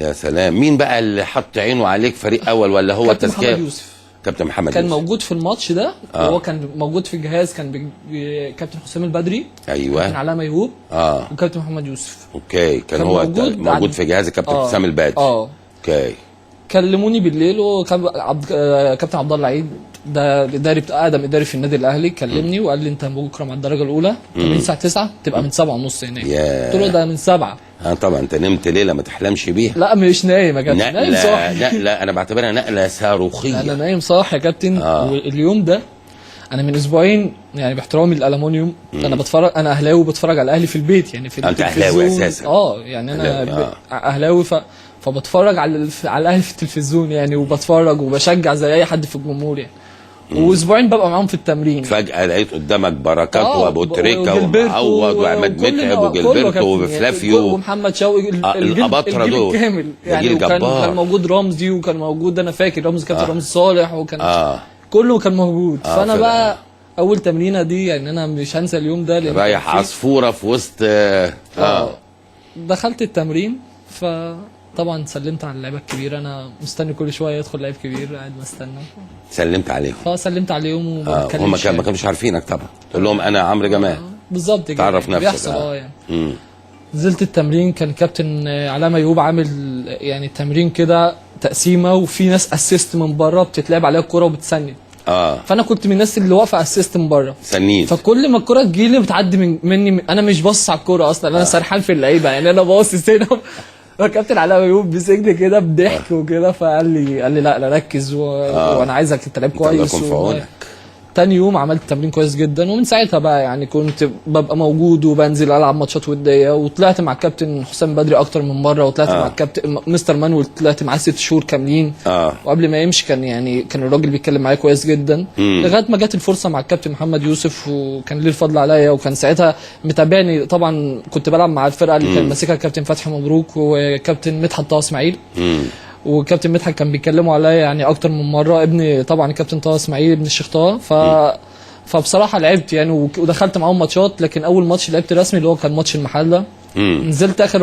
يا سلام. مين بقى اللي حط عينه عليك فريق اول ولا هو كابتن التزكيه؟ محمد يوسف كابتن محمد كان يوسف موجود في الماتش ده. وهو كان موجود في الجهاز، كان كابتن حسام البدري، ايوه، كابتن علاء ميهوب، وكابتن محمد يوسف. اوكي، كان هو موجود في جهاز الكابتن حسام البدري. اوكي. كلموني بالليل، وكان كابتن عبد الله العيد ده الاداري اقدم اداري في النادي الاهلي، كلمني وقال لي انت بكره مع الدرجه الاولى تمرين الساعه 9 تبقى من 7:30 هناك. قلت له ده من 7. طبعا انت نمت ليله ما تحلمش بيها. لا مش نايم يا كابتن، نايم صاحي. لا انا بعتبرها نقله صاروخيه. انا نايم صاحي يا كابتن. واليوم ده انا من اسبوعين، يعني باحترامي للالومنيوم، انا بتفرج، انا اهلاوي بتفرج على الاهلي في البيت، يعني في انت اهلاوي اساسا؟ يعني انا اهلاوي، فبتفرج على الاهلي في التلفزيون يعني، وبتفرج وبشجع زي اي حد في الجمهور يعني. واسبوعين ببقى معاهم في التمرين. فجاه لقيت قدامك بركات وابو تريكه ومعوض وعماد متعب وجلبرتو وفلافيو ومحمد شوقي، الاباطره دول كامل يعني. وكان موجود رمزي، وكان موجود، انا فاكر رمزي، كابتن رمزي صالح، وكان كله كان موجود. فانا بقى اول تمرينه دي يعني انا مش هنسى اليوم ده، رايح عصفوره في وسط دخلت التمرين، فطبعا سلمت على اللعيبه الكبيره، انا مستني كل شويه يدخل لعيب كبير، قاعد مستنى. سلمت عليهم؟ سلمت عليهم وما هم ما كانوش عارفينك طبعا، تقول لهم انا عمرو جمال. بالظبط كده، تعرف نفسك. بيحصل يعني. نزلت التمرين، كان كابتن علاء ميهوب عامل يعني التمرين كده تقسيمه، وفي ناس اسيست من بره بتتلعب عليها الكوره وبتسند. فانا كنت من الناس اللي واقفه اسيست من بره سنين. فكل ما الكوره تجيلي بتعدي مني، انا مش باصص على الكوره اصلا، انا سرحان في اللعيبه يعني، انا باصص هنا. فكابتن علاء ميهوب مسكني كده بضحك وكده، فقال لي لا ركز وانا عايزك تلعب كويس. تاني يوم عملت تمرين كويس جدا، ومن ساعتها بقى يعني كنت ببقى موجود وبنزل العب ماتشات وديه، وطلعت مع الكابتن حسام بدري اكتر من مره، وطلعت مع الكابتن مستر مانويل، طلعت معاه 6 شهور كاملين. وقبل ما يمشي كان الراجل بيتكلم معايا كويس جدا، لغايه ما جت الفرصه مع الكابتن محمد يوسف، وكان ليه الفضل عليا، وكان ساعتها متابعني. طبعا كنت بلعب مع الفرقه اللي كان ماسكها الكابتن فتحي مبروك وكابتن مدحت طه اسماعيل. وكابتن مدحت كان بيتكلموا عليا يعني اكتر من مره، ابن طبعا الكابتن طه اسماعيل ابن الشيخ طه. فبصراحه لعبت يعني ودخلت معاهم ماتشات، لكن اول ماتش لعبت رسمي اللي هو كان ماتش المحله. نزلت اخر